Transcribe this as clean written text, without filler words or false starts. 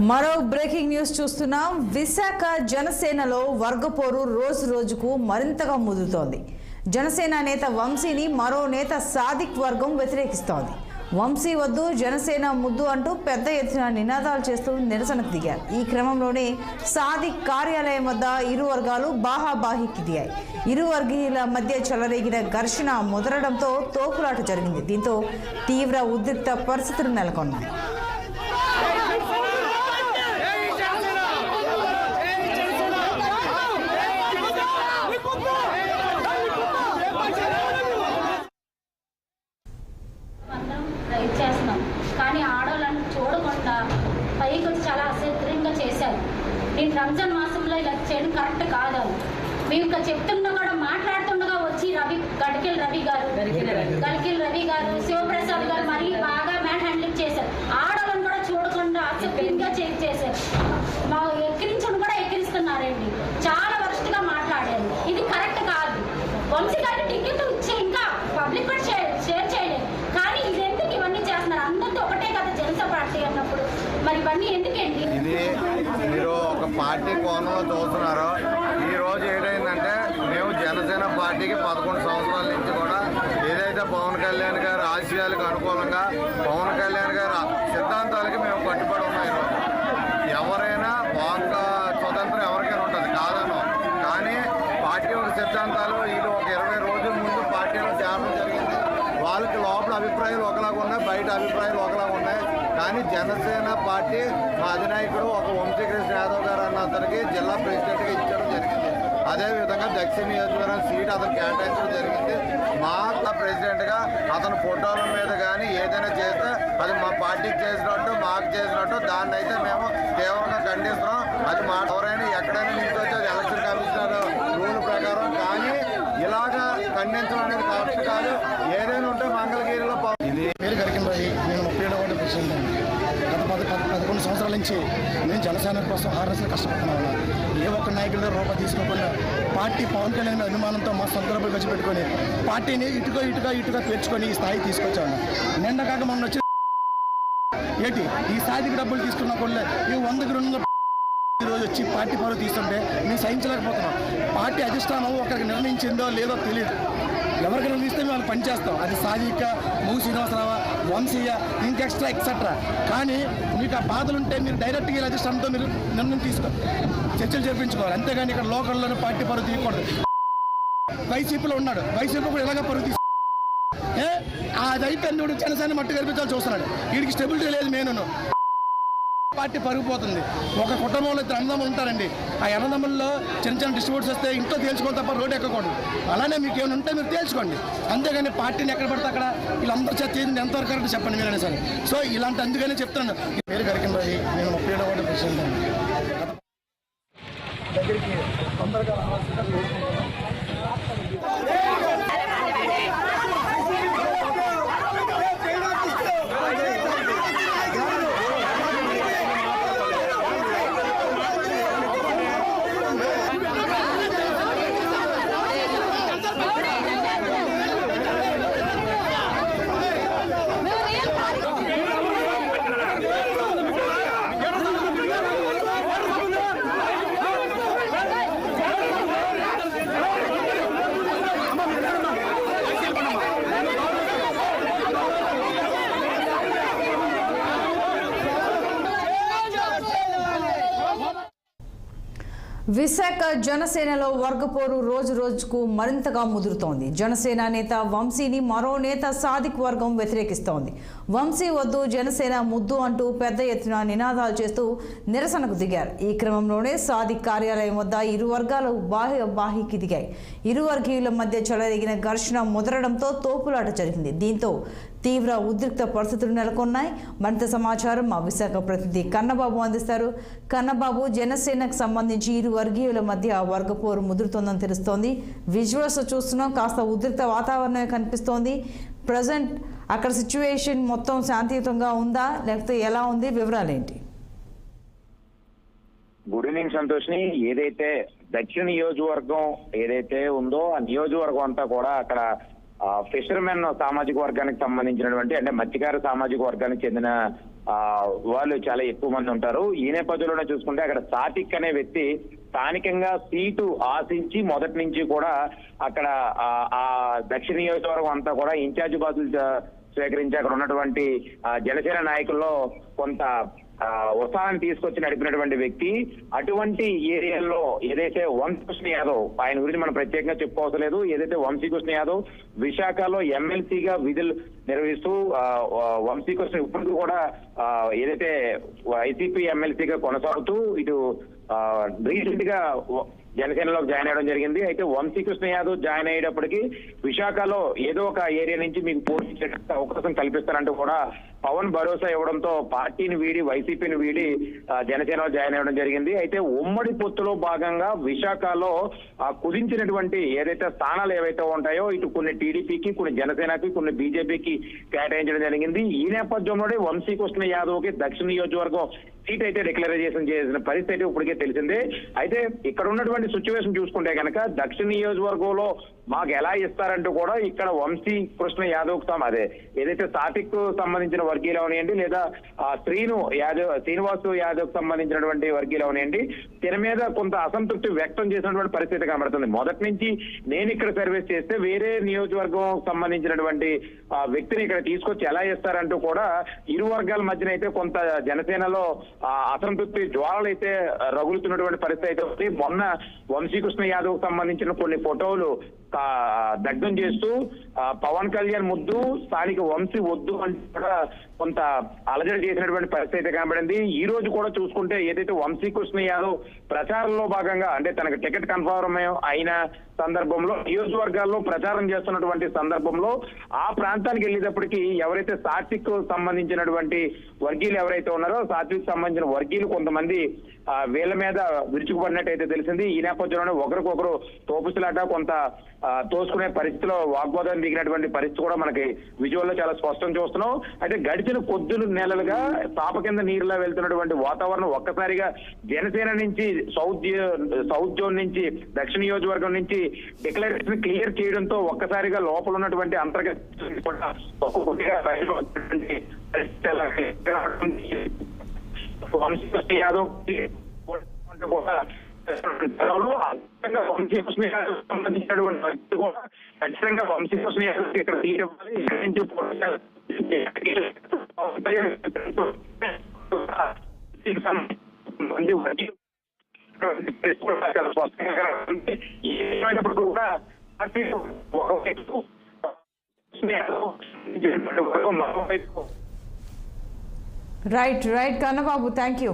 మరో breaking news చూస్తున్నాం. విశాఖ జనసేనలో వర్గపోరు రోజు రోజుకు మరింతగా ముదురుతోంది. జనసేన నేత వంశీని మరో నేత సాదిక్ వర్గం వ్యతిరేకిస్తోంది. వంశీ వద్దు జనసేన ముద్దు అంటూ పెద్ద ఎత్తున నినాదాలు చేస్తూ నిరసనకు దిగారు. ఈ క్రమంలోనే సాదిక్ కార్యాలయం వద్ద ఇరు వర్గాలు బాహాబాహికి దిగాయి. ఇరు వర్గీయుల మధ్య చెలరేగిన ఘర్షణ ముదరడంతో తోపులాట జరిగింది. దీంతో తీవ్ర ఉద్రిక్త పరిస్థితులు నెలకొన్నాయి. కానీ ఆడవాళ్ళని చూడకుండా పైకి వచ్చి చాలా అసహ్యంగా చేశారు. నేను రంజాన్ మాసంలో ఇలా చేయడం కరెక్ట్ కాదు. మేము ఇంకా చెప్తుండగా కూడా మాట్లాడుతుండగా వచ్చి గడికెల్ రవి గారు శివప్రసాద్ గారు మరీ బాగా మ్యాన్ హ్యాండ్లింగ్ చేశారు. ఆడవాళ్ళని కూడా చూడకుండా అసహ్యంగా చేశారు. మా ఎక్కిరించడం కూడా ఎక్కిరిస్తున్నారండి. చాలా వరస్ట్గా మాట్లాడారు. ఇది కరెక్ట్ కాదు. వంశీ గారి టికెట్ ఇచ్చే ఇంకా పబ్లిక్ కూడా షేర్ చేయలేదు. కానీ ఇదెందుకు ఇవన్నీ చేస్తున్నారు? అందరితో ఒకటే కదా జనసేన పార్టీ అన్నప్పుడు, మరి ఇవన్నీ ఎందుకండి? ఇది మీరు ఒక పార్టీ కోణంలో చూస్తున్నారు. ఈ రోజు ఏంటంటే మేము జనసేన పార్టీకి 11 సంవత్సరాల నుంచి కూడా ఏదైతే పవన్ కళ్యాణ్ గారి ఆశయాలకు అనుకూలంగా పవన్ కళ్యాణ్ గారి సిద్ధాంతాలకి మేము కట్టుబడి ఉన్నాం. ఎవరైనా వాక్ స్వతంత్రం ఎవరికైనా ఉంటుంది కాదనో, కానీ పార్టీ ఒక సిద్ధాంతాలు వీళ్ళు ఒక 20 రోజుల ముందు పార్టీలో చేరడం జరిగింది. వాళ్ళకి లోపల అభిప్రాయాలు ఒకలాగా ఉన్నాయి, బయట అభిప్రాయాలు ఒకలాగా ఉన్నాయి. కానీ జనసేన పార్టీ మా అధినాయకుడు ఒక వంశీకృష్ణ యాదవ్ గారు అన్న అతనికి జిల్లా ప్రెసిడెంట్గా ఇచ్చడం జరిగింది. అదేవిధంగా దక్షిణ నియోజకవర్గం సీట్ అతను కేటాయించడం జరిగింది. మా ప్రెసిడెంట్గా అతను ఫోటోల మీద కానీ ఏదైనా చేస్తే అది మా పార్టీకి చేసినట్టు మాకు చేసినట్టు దాన్ని అయితే మేము తీవ్రంగా ఖండిస్తున్నాం. అది మా ఎవరైనా ఎక్కడైనా నుంచి వచ్చేది ఎలక్షన్ కమిషనర్ రూల్ ప్రకారం. కానీ ఇలాగా ఖండించడం అనేది కరెక్ట్ కాదు. ఏదైనా ఉంటే మంగళగిరిలో ఇది పేరు గరికింబాయి. నేను 37వ వార్డు ప్రెసిడెంట్ అండి. గత 11 సంవత్సరాల నుంచి నేను జనసేన కోసం ఆర్ఎస్లో కష్టపడుతున్నాను. ఏ ఒక్క నాయకుల రూపాయి తీసుకోకుండా పార్టీ పవన్ కళ్యాణ్ అభిమానంతో మా సొంత రూపాయలు ఖర్చు పెట్టుకొని పార్టీని ఇటుగా పేర్చుకొని ఈ స్థాయి తీసుకొచ్చాను. నిన్న కాక మొన్న వచ్చి ఏంటి ఈ స్థాయికి డబ్బులు తీసుకున్న కొల్లే ఈ 100కి 200 ఈరోజు వచ్చి పార్టీ పరువు తీస్తుంటే మేము సహించలేకపోతున్నాం. పార్టీ అధిష్టానం ఒకరికి నిర్ణయించిందో లేదో తెలియదు. ఎవరికి నిర్ణయిస్తే మేము పనిచేస్తాం. అది సాదిక, మూగు శ్రీనివాసరావు, వంశీయ, ఇంకా ఎక్సెట్రా. కానీ మీకు ఆ బాధలుంటే మీరు డైరెక్ట్గా ఇలా అధిష్టానంతో మీరు నిర్ణయం చర్చలు జరిపించుకోవాలి. అంతేగాని ఇక్కడ లోకల్లోనే పార్టీ పరువు తీయకూడదు. వైసీపీలో ఉన్నాడు, వైసీపీ కూడా ఇలాగ పరువు తీసు అది అయితే నువ్వు జనసేన మట్టు కల్పించాలి చూస్తున్నాడు. వీడికి స్టెబిలిటీ లేదు. నేను పార్టీ పరుగుపోతుంది. ఒక కుటుంబంలో 2 అన్నదమ్ములు ఉంటారండి. ఆ అన్నదమ్ముల్లో చిన్న డిస్ట్రిబ్యూటర్స్ వస్తే ఇంట్లో తేల్చుకోవాలి తప్ప రోడ్డు ఎక్కకూడదు. అలానే మీకు ఏమైనా ఉంటే మీరు తేల్చుకోండి. అంతేగాని పార్టీని ఎక్కడ పడితే అక్కడ వీళ్ళందరూ చేసింది ఎంతవరకు కరెక్ట్ చెప్పండి మీరైనా సరే. సో ఇలాంటి అందుకనే చెప్తున్నాను. పేరు గరికింబాయి. నేను 37వ వార్డు ప్రెసిడెంట్ అండి. దగ్గరికి తొందరగా విశాఖ జనసేనలో వర్గపోరు రోజు రోజుకు మరింతగా ముదురుతోంది. జనసేన నేత వంశీని మరో నేత సాదిక్ వర్గం వ్యతిరేకిస్తోంది. వంశీ వద్దు జనసేన ముద్దు అంటూ పెద్ద ఎత్తున నినాదాలు చేస్తూ నిరసనకు దిగారు. ఈ క్రమంలోనే సాదిక్ కార్యాలయం వద్ద ఇరు వర్గాలు బాహికి దిగాయి. ఇరు వర్గీయుల మధ్య చెలరేగిన ఘర్షణ ముదరడంతో తోపులాట జరిగింది. దీంతో తీవ్ర ఉద్రిక్త పరిస్థితులు నెలకొన్నాయి. మరింత సమాచారం మా విశాఖ ప్రతినిధి కన్నబాబు అందిస్తారు. కన్నబాబు, జనసేనకు సంబంధించి ఇరు వర్గీయుల మధ్య వర్గపోరు ముదురుతోందని తెలుస్తోంది. విజువల్స్ చూస్తున్నాం, కాస్త ఉద్రిక్త వాతావరణమే కనిపిస్తోంది. ప్రజెంట్ అక్కడ సిచ్యువేషన్ మొత్తం శాంతియుతంగా ఉందా లేకపోతే ఎలా ఉంది? వివరాలు ఏంటి? గుడ్ ఈవినింగ్ సంతోష్ని. ఏదైతే దక్షిణ నియోజకవర్గం ఏదైతే ఉందో ఆ నియోజకవర్గం అంతా కూడా అక్కడ ఫిషర్మెన్ సామాజిక వర్గానికి సంబంధించినటువంటి అంటే మత్స్యకార సామాజిక వర్గానికి చెందిన వాళ్ళు చాలా ఎక్కువ మంది ఉంటారు. ఈ నేపథ్యంలోనే చూసుకుంటే అక్కడ సాతిక్ అనే వ్యక్తి స్థానికంగా సీటు ఆశించి మొదటి నుంచి కూడా అక్కడ ఆ దక్షిణ నియోజకవర్గం అంతా కూడా ఇన్ఛార్జ్ బాధ్యతలు స్వీకరించి అక్కడ ఉన్నటువంటి జనసేన నాయకుల్లో కొంత ఉత్సాహాన్ని తీసుకొచ్చి నడిపినటువంటి వ్యక్తి. అటువంటి ఏరియాలో ఏదైతే వంశీకృష్ణ యాదవ్, ఆయన గురించి మనం ప్రత్యేకంగా చెప్పుకోవసం లేదు, ఏదైతే వంశీకృష్ణ యాదవ్ విశాఖలో ఎమ్మెల్సీగా విధులు నిర్వహిస్తూ వంశీకృష్ణ ఇప్పుడు కూడా ఏదైతే వైసీపీ ఎమ్మెల్సీగా కొనసాగుతూ ఇటు రీసెంట్ గా జనసేనలోకి జాయిన్ అవ్వడం జరిగింది. అయితే వంశీకృష్ణ యాదవ్ జాయిన్ అయ్యేటప్పటికి విశాఖలో ఏదో ఒక ఏరియా నుంచి మీకు పోటీ చేయడానికి అవకాశం కల్పిస్తారంటూ కూడా పవన్ భరోసా ఇవ్వడంతో పార్టీని వీడి వైసీపీని వీడి జనసేనలో జాయిన్ అవ్వడం జరిగింది. అయితే ఉమ్మడి పొత్తులో భాగంగా విశాఖలో కుదించినటువంటి ఏదైతే స్థానాలు ఏవైతే ఉంటాయో ఇటు కొన్ని టీడీపీకి, కొన్ని జనసేనకి, కొన్ని బీజేపీకి కేటాయించడం జరిగింది. ఈ నేపథ్యంలోనే వంశీకృష్ణ యాదవ్ కి దక్షిణ నియోజకవర్గం సీట్ అయితే డిక్లరేషన్ చేసిన పరిస్థితి ఇప్పటికే తెలిసిందే. అయితే ఇక్కడ ఉన్నటువంటి సిచ్యువేషన్ చూసుకుంటే కనుక దక్షిణ నియోజకవర్గంలో మాకు ఎలా ఇస్తారంటూ కూడా ఇక్కడ వంశీకృష్ణ యాదవ్ అదే ఏదైతే సాతిక్ సంబంధించిన వర్గీయులు అవనియండి, లేదా శ్రీనివాస్ యాదవ్ సంబంధించినటువంటి వర్గీయులు అవనియండి, దీని మీద కొంత అసంతృప్తి వ్యక్తం చేసినటువంటి పరిస్థితి కనబడుతుంది. మొదటి నుంచి నేను ఇక్కడ సర్వీస్ చేస్తే వేరే నియోజకవర్గం సంబంధించినటువంటి వ్యక్తిని ఇక్కడ తీసుకొచ్చి ఎలా ఇస్తారంటూ కూడా ఇరు వర్గాల మధ్యన అయితే కొంత జనసేనలో అసంతృప్తి జ్వాలలు అయితే రగులుతున్నటువంటి పరిస్థితి అయితే ఉంది. మొన్న వంశీకృష్ణ యాదవ్ సంబంధించిన కొన్ని ఫోటోలు దగ్ధం చేస్తూ పవన్ కళ్యాణ్ ముద్దు, స్థానిక వంశీ వద్దు అంటే కూడా కొంత అలజడి చేసినటువంటి పరిస్థితి కనబడింది. ఈ రోజు కూడా చూసుకుంటే ఏదైతే వంశీకృష్ణ యాదవ్ ప్రచారంలో భాగంగా అంటే తనకు టికెట్ కన్ఫర్మ్ అయిన సందర్భంలో నియోజకవర్గాల్లో ప్రచారం చేస్తున్నటువంటి సందర్భంలో ఆ ప్రాంతానికి వెళ్ళేటప్పటికీ ఎవరైతే సాత్విక్ సంబంధించినటువంటి వర్గీయులు ఎవరైతే ఉన్నారో సాత్విక్ సంబంధించిన వర్గీయులు కొంతమంది వీళ్ళ మీద విరుచుకుపడినట్టయితే తెలిసింది. ఈ నేపథ్యంలోనే ఒకరికొకరు తోపులాట కొంత తోసుకునే పరిస్థితిలో వాగ్వాదం దిగినటువంటి పరిస్థితి కూడా మనకి విజువల్లో చాలా స్పష్టం చూస్తున్నాం. అయితే గడిచిన కొద్ది నెలలుగా తాప కింద నీరులా వెళ్తున్నటువంటి వాతావరణం ఒక్కసారిగా జనసేన నుంచి సౌత్ జోన్ నుంచి దక్షిణ నియోజకవర్గం నుంచి డిక్లరేషన్ క్లియర్ చేయడంతో ఒక్కసారిగా లోపల ఉన్నటువంటి అంతర్గత వంశీకృష్ణ యాదవ్ వంశీకృష్ణ యాదవ్ సంబంధించినటువంటి వ్యక్తి కూడా ఖచ్చితంగా వంశీకృష్ణ యాదవ్ ఇక్కడ తీయవాలి ఏమైనప్పుడు కూడా ఒకవైపు రైట్ కన్నబాబు, థ్యాంక్ యూ.